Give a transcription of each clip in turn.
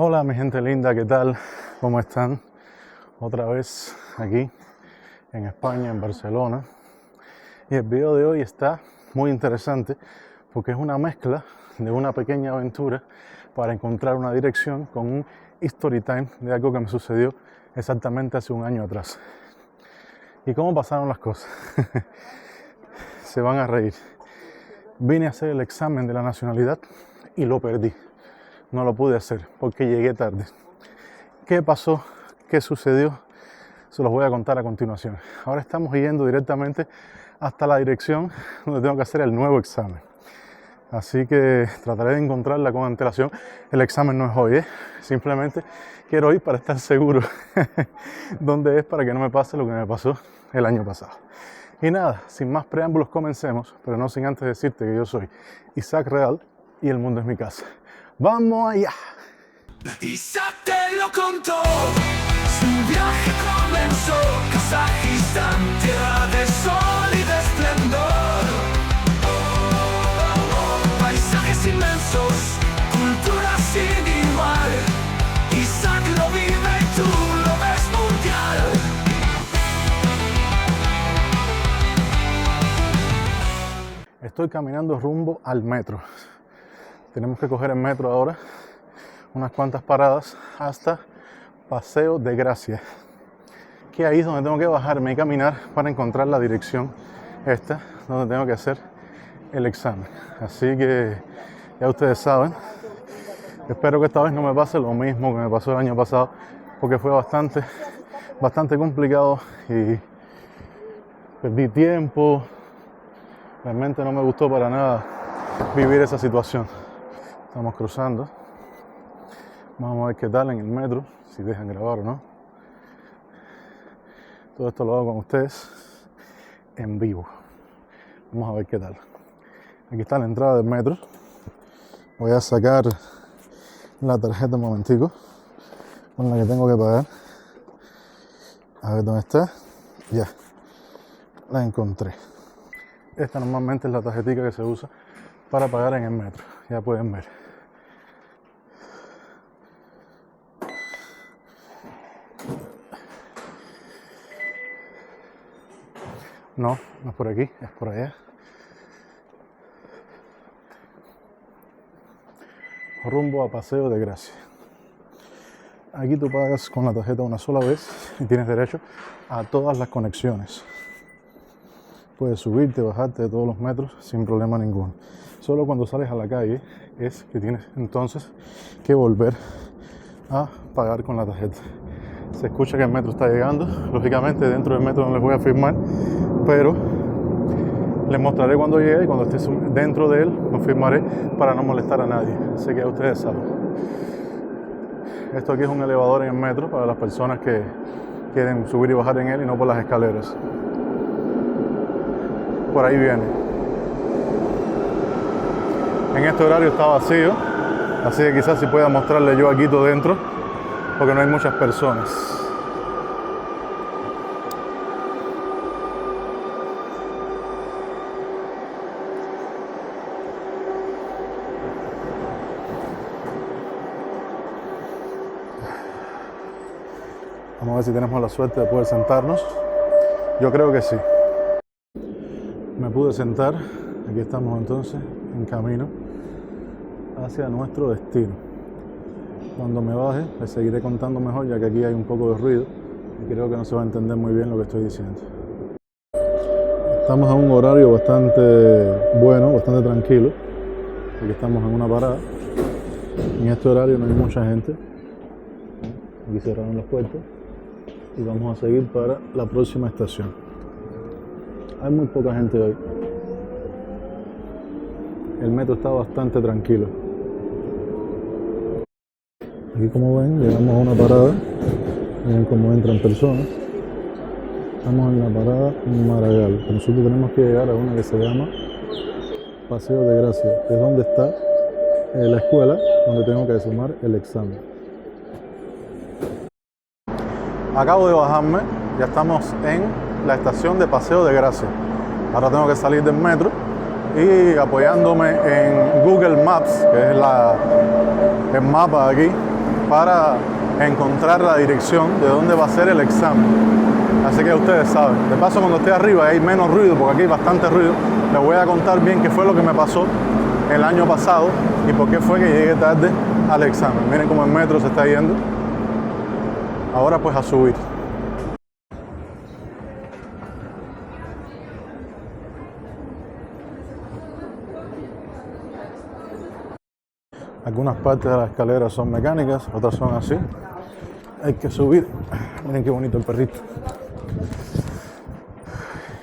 Hola mi gente linda, ¿qué tal? ¿Cómo están? Otra vez aquí en España, en Barcelona. Y el video de hoy está muy interesante porque es una mezcla de una pequeña aventura para encontrar una dirección con un story time de algo que me sucedió exactamente hace un año atrás. ¿Y cómo pasaron las cosas? Se van a reír. Vine a hacer el examen de la nacionalidad y lo perdí. No lo pude hacer porque llegué tarde. ¿Qué pasó? ¿Qué sucedió? Se los voy a contar a continuación. Ahora estamos yendo directamente hasta la dirección donde tengo que hacer el nuevo examen. Así que trataré de encontrarla con antelación. El examen no es hoy, simplemente quiero ir para estar seguro dónde es, para que no me pase lo que me pasó el año pasado. Y nada, sin más preámbulos comencemos, pero no sin antes decirte que yo soy Isaac Real y el mundo es mi casa. ¡Vamos allá! Isaac te lo contó, su viaje comenzó, Kazajistán, tierra de sol y de esplendor. Paisajes inmensos, cultura sin igual, Isaac lo vive y tú lo ves mundial. Estoy caminando rumbo al metro. Tenemos que coger el metro ahora, unas cuantas paradas hasta Paseo de Gracia, que ahí es donde tengo que bajarme y caminar para encontrar la dirección esta, donde tengo que hacer el examen. Así que ya ustedes saben, espero que esta vez no me pase lo mismo que me pasó el año pasado, porque fue bastante complicado y perdí tiempo. Realmente no me gustó para nada vivir esa situación. Estamos cruzando. Vamos a ver qué tal en el metro, si dejan grabar o no. Todo esto lo hago con ustedes en vivo. Vamos a ver qué tal. Aquí está la entrada del metro. Voy a sacar la tarjeta un momentico con la que tengo que pagar. A ver dónde está. Ya, la encontré. Esta normalmente es la tarjetita que se usa para pagar en el metro. Ya pueden ver. No es por aquí, es por allá. Rumbo a Paseo de Gracia. Aquí tú pagas con la tarjeta una sola vez y tienes derecho a todas las conexiones. Puedes subirte, bajarte de todos los metros sin problema ninguno. Solo cuando sales a la calle es que tienes entonces que volver a pagar con la tarjeta. Se escucha que el metro está llegando. Lógicamente dentro del metro no les voy a firmar, pero les mostraré cuando llegue y cuando esté dentro de él lo firmaré para no molestar a nadie. Así que ya ustedes saben. Esto aquí es un elevador en el metro para las personas que quieren subir y bajar en él y no por las escaleras. Por ahí viene. En este horario está vacío, así que quizás si pueda mostrarle yo aquí todo dentro, porque no hay muchas personas. Vamos a ver si tenemos la suerte de poder sentarnos. Yo creo que sí. Me pude sentar. Aquí estamos entonces en camino hacia nuestro destino. Cuando me baje les seguiré contando mejor, ya que aquí hay un poco de ruido y creo que no se va a entender muy bien lo que estoy diciendo. Estamos a un horario bastante bueno, bastante tranquilo. Aquí estamos en una parada. En este horario no hay mucha gente. Aquí cerraron las puertas y vamos a seguir para la próxima estación. Hay muy poca gente hoy. El metro está bastante tranquilo. Aquí, como ven, llegamos a una parada. Miren cómo entran personas. Estamos en la parada Maragall. Nosotros tenemos que llegar a una que se llama Paseo de Gracia, que es donde está la escuela donde tengo que tomar el examen. Acabo de bajarme, ya estamos en la estación de Paseo de Gracia. Ahora tengo que salir del metro y apoyándome en Google Maps, que es el mapa aquí, para encontrar la dirección de dónde va a ser el examen. Así que ustedes saben. De paso, cuando esté arriba hay menos ruido, porque aquí hay bastante ruido. Les voy a contar bien qué fue lo que me pasó el año pasado y por qué fue que llegué tarde al examen. Miren cómo el metro se está yendo. Ahora pues a subir. Algunas partes de la escalera son mecánicas, otras son así. Hay que subir. Miren qué bonito el perrito.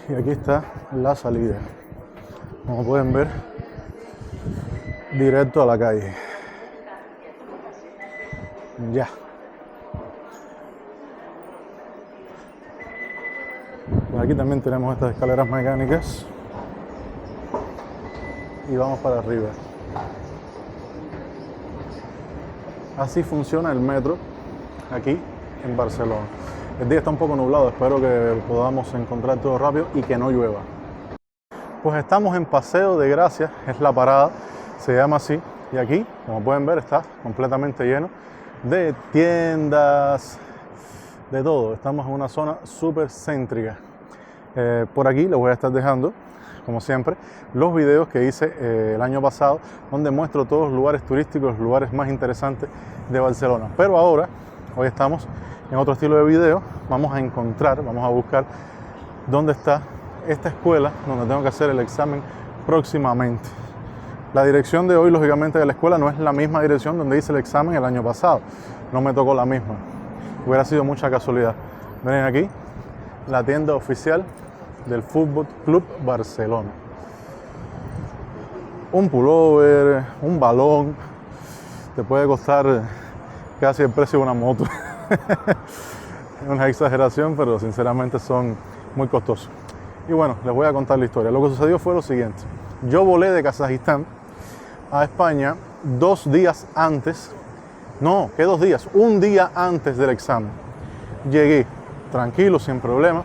Y aquí está la salida. Como pueden ver, directo a la calle. Ya. Por aquí también tenemos estas escaleras mecánicas. Y vamos para arriba. Así funciona el metro aquí en Barcelona. El día está un poco nublado, espero que podamos encontrar todo rápido y que no llueva. Pues estamos en Paseo de Gracia, es la parada, se llama así. Y aquí, como pueden ver, está completamente lleno de tiendas, de todo. Estamos en una zona súper céntrica. Por aquí les voy a estar dejando, como siempre, los videos que hice el año pasado, donde muestro todos los lugares turísticos, los lugares más interesantes de Barcelona. Pero ahora, hoy estamos en otro estilo de video, vamos a buscar dónde está esta escuela, donde tengo que hacer el examen próximamente. La dirección de hoy, lógicamente, de la escuela no es la misma dirección donde hice el examen el año pasado. No me tocó la misma. Hubiera sido mucha casualidad. Miren aquí, la tienda oficial del Fútbol Club Barcelona. Un pullover, un balón, te puede costar casi el precio de una moto. Es una exageración, pero sinceramente son muy costosos. Y bueno, les voy a contar la historia. Lo que sucedió fue lo siguiente. Yo volé de Kazajistán a España 2 días antes. No, ¿qué 2 días? Un día antes del examen. Llegué tranquilo, sin problema.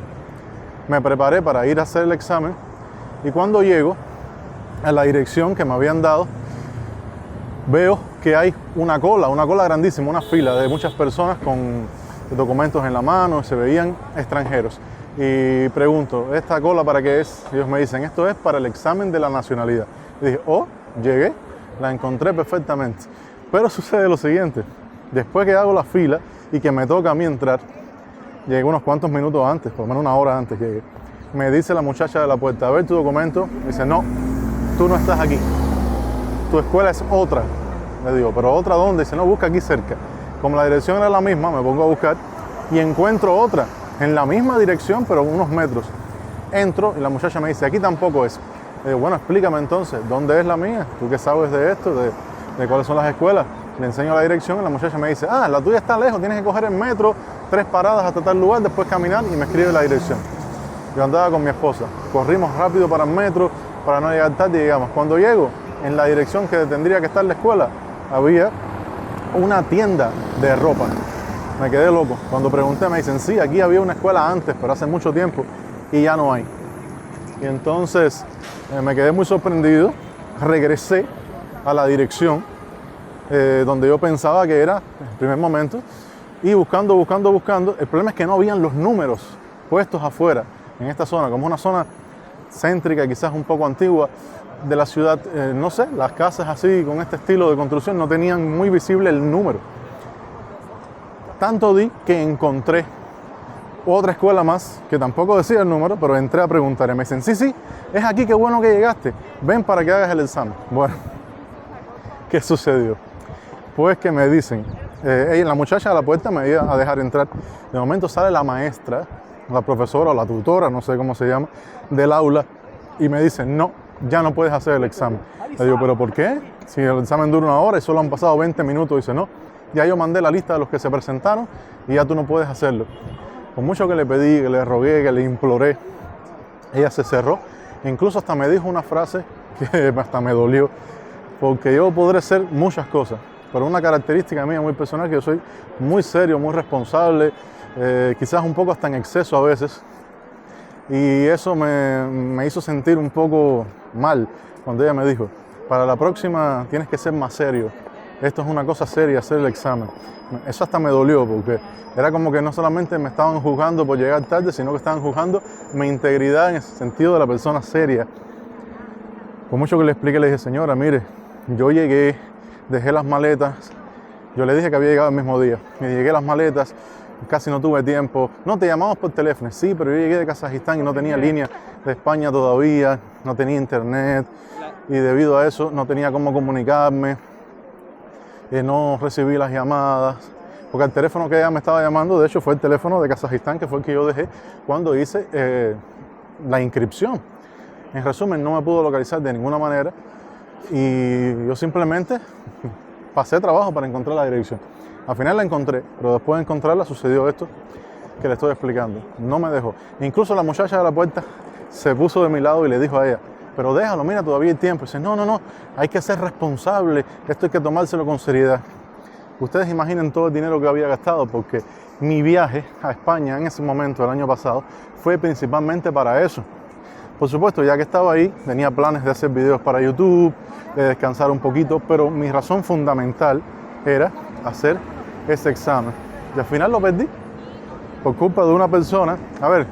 Me preparé para ir a hacer el examen. Y cuando llego a la dirección que me habían dado, veo que hay una cola grandísima, una fila de muchas personas con documentos en la mano, se veían extranjeros. Y pregunto, ¿esta cola para qué es? Ellos me dicen, esto es para el examen de la nacionalidad. Y dije, oh, llegué, la encontré perfectamente. Pero sucede lo siguiente, después que hago la fila y que me toca a mí entrar, llegué unos cuantos minutos antes, por lo menos 1 hora antes llegué. Me dice la muchacha de la puerta, a ver tu documento. Me dice, no, tú no estás aquí, tu escuela es otra. Le digo, ¿pero otra dónde? Dice, no, busca aquí cerca. Como la dirección era la misma, me pongo a buscar y encuentro otra, en la misma dirección, pero unos metros. Entro y la muchacha me dice, aquí tampoco es. Le digo, bueno, explícame entonces, ¿dónde es la mía? ¿Tú qué sabes de esto? ¿De cuáles son las escuelas? Le enseño la dirección y la muchacha me dice, ah, la tuya está lejos, tienes que coger el metro, 3 paradas hasta tal lugar, después caminar, y me escribe la dirección. Yo andaba con mi esposa, corrimos rápido para el metro, para no llegar tarde y llegamos. Cuando llego, en la dirección que tendría que estar la escuela, había una tienda de ropa. Me quedé loco. Cuando pregunté me dicen, sí, aquí había una escuela antes, pero hace mucho tiempo, y ya no hay. Y entonces me quedé muy sorprendido, regresé a la dirección donde yo pensaba que era en el primer momento, y buscando, el problema es que no habían los números puestos afuera, en esta zona, como una zona céntrica, quizás un poco antigua de la ciudad, no sé, las casas así, con este estilo de construcción, no tenían muy visible el número. Tanto di que encontré otra escuela más, que tampoco decía el número, pero entré a preguntar y me dicen, sí, es aquí, qué bueno que llegaste, ven para que hagas el examen. Bueno, ¿qué sucedió? Pues que me dicen, la muchacha a la puerta me iba a dejar entrar, de momento sale la maestra, la profesora o la tutora, no sé cómo se llama, del aula, y me dicen, no, ya no puedes hacer el examen. Le digo, ¿pero por qué? Si el examen dura 1 hora y solo han pasado 20 minutos, dice, no, ya yo mandé la lista de los que se presentaron y ya tú no puedes hacerlo. Con mucho que le pedí, que le rogué, que le imploré, ella se cerró. Incluso hasta me dijo una frase que hasta me dolió, porque yo podré ser muchas cosas, pero una característica mía muy personal es que yo soy muy serio, muy responsable, quizás un poco hasta en exceso a veces, y eso me hizo sentir un poco mal cuando ella me dijo, para la próxima tienes que ser más serio, esto es una cosa seria, hacer el examen. Eso hasta me dolió porque era como que no solamente me estaban juzgando por llegar tarde, sino que estaban juzgando mi integridad en el sentido de la persona seria. Por mucho que le expliqué, le dije, señora, mire, yo llegué, dejé las maletas, yo le dije que había llegado el mismo día, me llegué las maletas, casi no tuve tiempo, no, te llamamos por teléfono, sí, pero yo llegué de Kazajistán y no tenía línea de España todavía, no tenía internet y debido a eso no tenía cómo comunicarme, no recibí las llamadas, porque el teléfono que ella me estaba llamando, de hecho, fue el teléfono de Kazajistán, que fue el que yo dejé cuando hice la inscripción. En resumen, no me pudo localizar de ninguna manera y yo simplemente pasé trabajo para encontrar la dirección. Al final la encontré, pero después de encontrarla sucedió esto que le estoy explicando. No me dejó. Incluso la muchacha de la puerta se puso de mi lado y le dijo a ella, pero déjalo, mira, todavía hay tiempo. Y dice, no, hay que ser responsable, esto hay que tomárselo con seriedad. Ustedes imaginen todo el dinero que había gastado porque mi viaje a España en ese momento, el año pasado, fue principalmente para eso. Por supuesto, ya que estaba ahí, tenía planes de hacer videos para YouTube, de descansar un poquito, pero mi razón fundamental era hacer ese examen. Y al final lo perdí por culpa de una persona. A ver,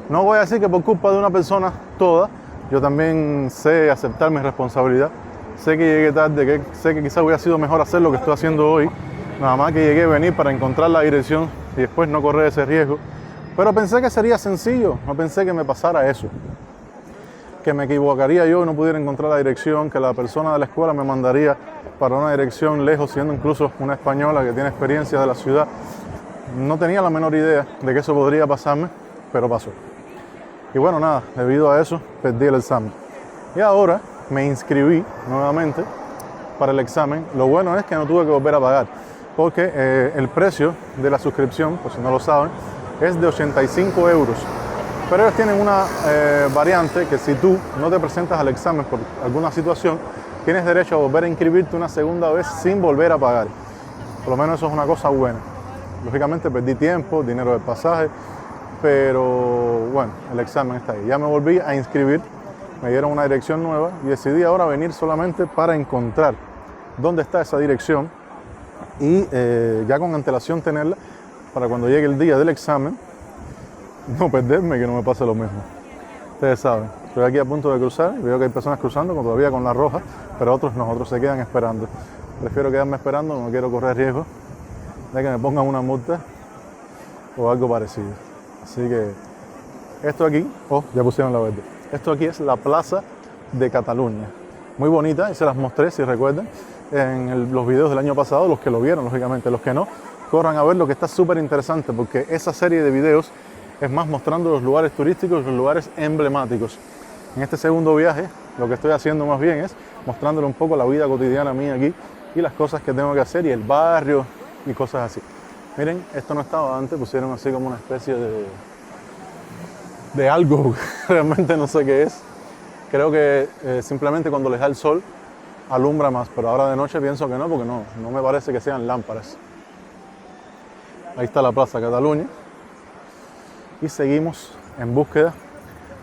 no voy a decir que por culpa de una persona toda, yo también sé aceptar mi responsabilidad. Sé que llegué tarde, sé que quizás hubiera sido mejor hacer lo que estoy haciendo hoy, nada más que llegué a venir para encontrar la dirección y después no correr ese riesgo. Pero pensé que sería sencillo, no pensé que me pasara eso. Que me equivocaría yo y no pudiera encontrar la dirección, que la persona de la escuela me mandaría para una dirección lejos, siendo incluso una española que tiene experiencia de la ciudad. No tenía la menor idea de que eso podría pasarme, pero pasó. Y bueno, nada, debido a eso perdí el examen. Y ahora me inscribí nuevamente para el examen. Lo bueno es que no tuve que volver a pagar, porque el precio de la suscripción, por si no lo saben, es de 85 euros. Pero ellos tienen una variante que si tú no te presentas al examen por alguna situación, tienes derecho a volver a inscribirte una segunda vez sin volver a pagar. Por lo menos eso es una cosa buena. Lógicamente perdí tiempo, dinero del pasaje, pero bueno, el examen está ahí. Ya me volví a inscribir, me dieron una dirección nueva y decidí ahora venir solamente para encontrar dónde está esa dirección y ya con antelación tenerla para cuando llegue el día del examen, no perderme y que no me pase lo mismo. Ustedes saben, estoy aquí a punto de cruzar y veo que hay personas cruzando todavía con la roja, pero otros no, otros se quedan esperando. Prefiero quedarme esperando, no quiero correr riesgo de que me pongan una multa o algo parecido. Así que esto aquí, ya pusieron la verde. Esto aquí es la Plaza de Cataluña. Muy bonita y se las mostré, si recuerdan, en los videos del año pasado, los que lo vieron, lógicamente, los que no, corran a ver lo que está súper interesante porque esa serie de videos es más mostrando los lugares turísticos, los lugares emblemáticos. En este segundo viaje, lo que estoy haciendo más bien es mostrándole un poco la vida cotidiana mía aquí y las cosas que tengo que hacer y el barrio y cosas así. Miren, esto no estaba antes, pusieron así como una especie de algo, realmente no sé qué es. Creo que simplemente cuando les da el sol alumbra más, pero ahora de noche pienso que no, porque no me parece que sean lámparas. Ahí está la Plaza Cataluña. Y seguimos en búsqueda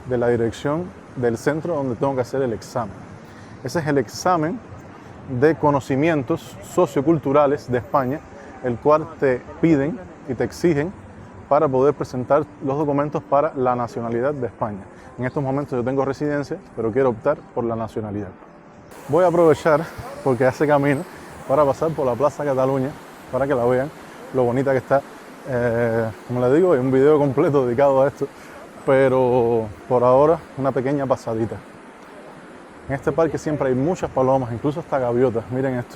de la dirección del centro donde tengo que hacer el examen. Ese es el examen de conocimientos socioculturales de España, el cual te piden y te exigen para poder presentar los documentos para la nacionalidad de España. En estos momentos yo tengo residencia, pero quiero optar por la nacionalidad. Voy a aprovechar, porque hace camino, para pasar por la Plaza Cataluña, para que la vean, lo bonita que está. Como les digo, hay un video completo dedicado a esto, pero por ahora una pequeña pasadita. En este parque siempre hay muchas palomas, incluso hasta gaviotas. Miren esto.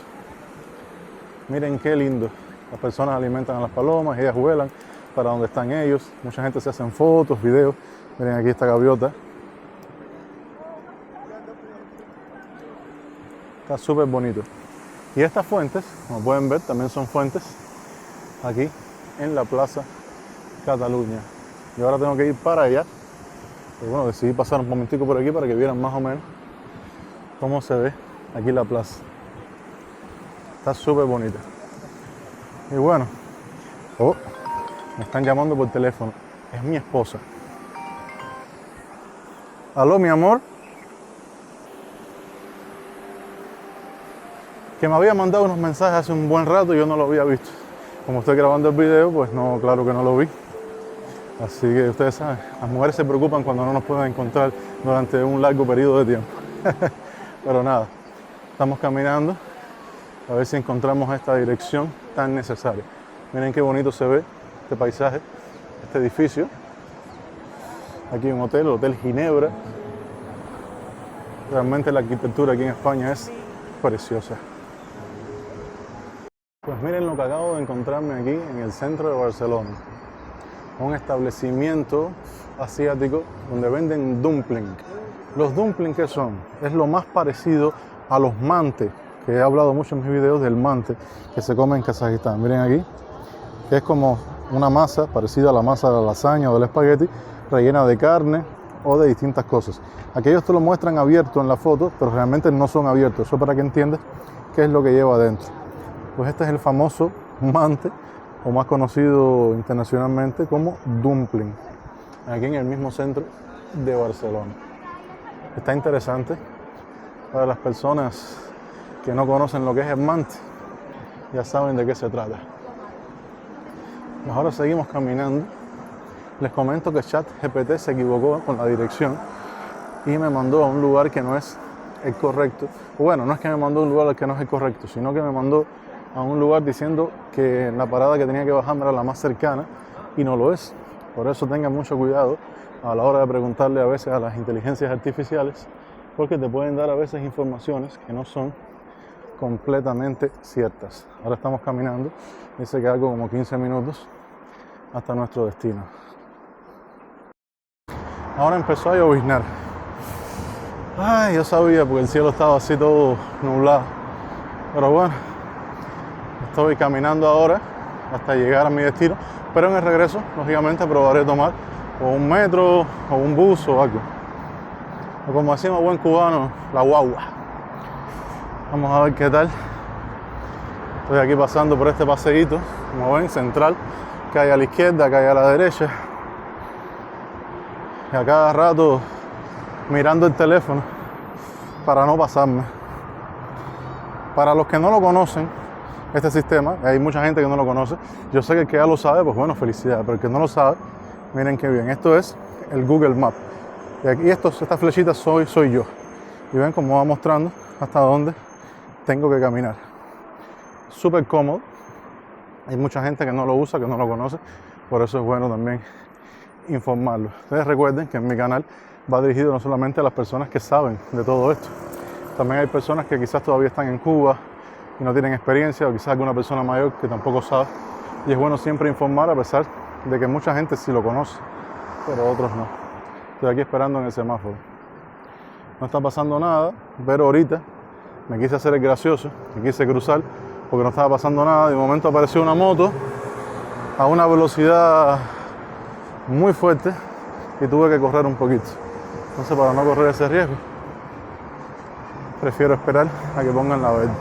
Miren qué lindo. Las personas alimentan a las palomas, ellas vuelan para donde están ellos. Mucha gente se hacen fotos, videos. Miren aquí esta gaviota. Está súper bonito. Y estas fuentes, como pueden ver, también son fuentes aquí en la Plaza Cataluña. Y ahora tengo que ir para allá. Pero bueno, decidí pasar un momentico por aquí para que vieran más o menos cómo se ve aquí la plaza. Está súper bonita. Y bueno, me están llamando por teléfono. Es mi esposa. ¿Aló, mi amor? que me había mandado unos mensajes hace un buen rato y yo no lo había visto. Como estoy grabando el video, pues no, claro que no lo vi. Así que ustedes saben, las mujeres se preocupan cuando no nos pueden encontrar durante un largo periodo de tiempo. Pero nada, estamos caminando a ver si encontramos esta dirección tan necesaria. Miren qué bonito se ve este paisaje, este edificio. Aquí hay un hotel, el Hotel Ginebra. Realmente la arquitectura aquí en España es preciosa. Pues miren lo que acabo de encontrarme aquí en el centro de Barcelona. Un establecimiento asiático donde venden dumpling. Los dumplings, ¿qué son? Es lo más parecido a los mante, que he hablado mucho en mis videos del mante que se come en Kazajistán. Miren aquí, que es como una masa parecida a la masa de la lasaña o del espagueti, rellena de carne o de distintas cosas. Aquellos te lo muestran abierto en la foto, pero realmente no son abiertos. Eso para que entiendas qué es lo que lleva adentro. Pues este es el famoso mante, o más conocido internacionalmente como dumpling, aquí en el mismo centro de Barcelona. Está interesante para las personas que no conocen lo que es el mante, ya saben de qué se trata. Ahora seguimos caminando. Les comento que ChatGPT se equivocó con la dirección y me mandó a un lugar que no es el correcto. Bueno, no es que me mandó a un lugar al que no es el correcto, sino que me mandó a un lugar diciendo que la parada que tenía que bajarme era la más cercana y no lo es. Por eso tengan mucho cuidado a la hora de preguntarle a veces a las inteligencias artificiales, porque te pueden dar a veces informaciones que no son completamente ciertas. Ahora estamos caminando, dice que algo como 15 minutos hasta nuestro destino. Ahora empezó a lloviznar. Ay, yo sabía porque el cielo estaba así todo nublado. Pero bueno, estoy caminando ahora hasta llegar a mi destino. Pero en el regreso, lógicamente, probaré tomar o un metro o un bus o algo. O como decimos buen cubano, la guagua. Vamos a ver qué tal. Estoy aquí pasando por este paseíto, como ven, central, que hay a la izquierda, que hay a la derecha. Y a cada rato mirando el teléfono para no pasarme. Para los que no lo conocen, este sistema, hay mucha gente que no lo conoce, yo sé que el que ya lo sabe, pues bueno, felicidades, pero el que no lo sabe, miren qué bien. Esto es el Google Maps. Y aquí estas flechitas soy yo. Y ven cómo va mostrando hasta dónde tengo que caminar. Súper cómodo. Hay mucha gente que no lo usa, que no lo conoce, por eso es bueno también informarlo. Ustedes recuerden que en mi canal va dirigido no solamente a las personas que saben de todo esto, también hay personas que quizás todavía están en Cuba y no tienen experiencia, o quizás alguna persona mayor que tampoco sabe, y es bueno siempre informar a pesar de que mucha gente sí lo conoce, pero otros no. Estoy aquí esperando en el semáforo. No está pasando nada, pero ahorita me quise hacer el gracioso, me quise cruzar porque no estaba pasando nada. De momento apareció una moto a una velocidad muy fuerte y tuve que correr un poquito. Entonces, para no correr ese riesgo, prefiero esperar a que pongan la verde.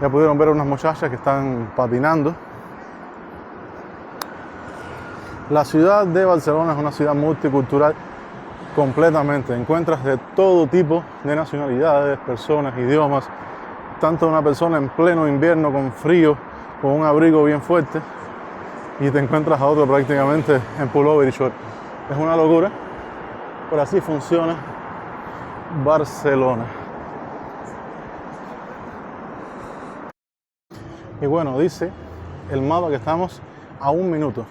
Ya pudieron ver unas muchachas que están patinando. La ciudad de Barcelona es una ciudad multicultural completamente. Encuentras de todo tipo de nacionalidades, personas, idiomas. Tanto una persona en pleno invierno con frío, con un abrigo bien fuerte, y te encuentras a otro prácticamente en pullover y short. Es una locura, pero así funciona Barcelona. Y bueno, dice el mapa que estamos a 1 minuto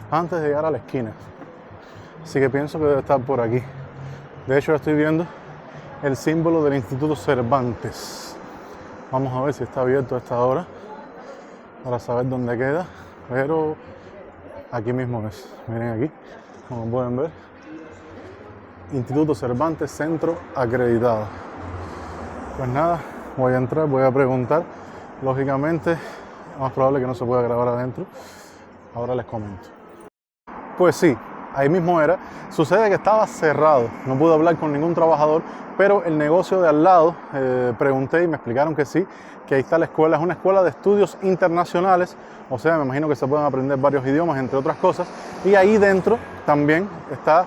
antes de llegar a la esquina. Así que pienso que debe estar por aquí. De hecho, estoy viendo el símbolo del Instituto Cervantes. Vamos a ver si está abierto a esta hora para saber dónde queda. Pero aquí mismo es. Miren aquí, como pueden ver. Instituto Cervantes, centro acreditado. Pues nada, voy a entrar, voy a preguntar. Lógicamente, es más probable que no se pueda grabar adentro. Ahora les comento. Pues sí, ahí mismo era. Sucede que estaba cerrado, no pude hablar con ningún trabajador, pero el negocio de al lado, pregunté y me explicaron que sí, que ahí está la escuela. Es una escuela de estudios internacionales, o sea, me imagino que se pueden aprender varios idiomas, entre otras cosas, y ahí dentro también está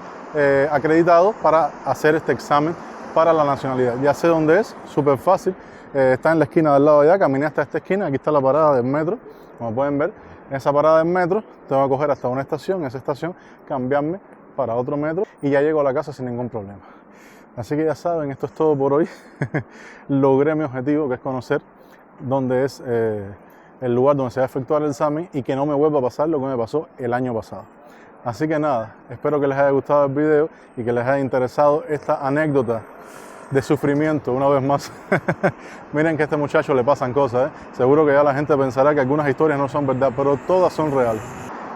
acreditado para hacer este examen para la nacionalidad. Ya sé dónde es, súper fácil, está en la esquina del lado de allá. Caminé hasta esta esquina, aquí está la parada del metro, como pueden ver. En esa parada del metro tengo que coger hasta una estación, en esa estación cambiarme para otro metro y ya llego a la casa sin ningún problema. Así que ya saben, esto es todo por hoy. Logré mi objetivo, que es conocer dónde es el lugar donde se va a efectuar el examen y que no me vuelva a pasar lo que me pasó el año pasado. Así que nada, espero que les haya gustado el video y que les haya interesado esta anécdota de sufrimiento una vez más. Miren que a este muchacho le pasan cosas, ¿eh? Seguro que ya la gente pensará que algunas historias no son verdad, pero todas son reales.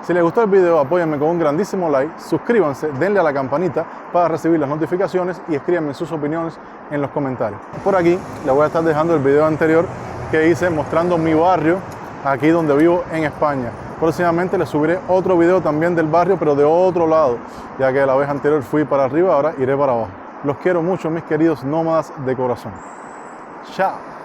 Si les gustó el video, apóyenme con un grandísimo like, suscríbanse, denle a la campanita para recibir las notificaciones y escríbanme sus opiniones en los comentarios. Por aquí les voy a estar dejando el video anterior que hice mostrando mi barrio aquí donde vivo en España. Próximamente les subiré otro video también del barrio, pero de otro lado, ya que la vez anterior fui para arriba, ahora iré para abajo. Los quiero mucho, mis queridos nómadas de corazón. Chao.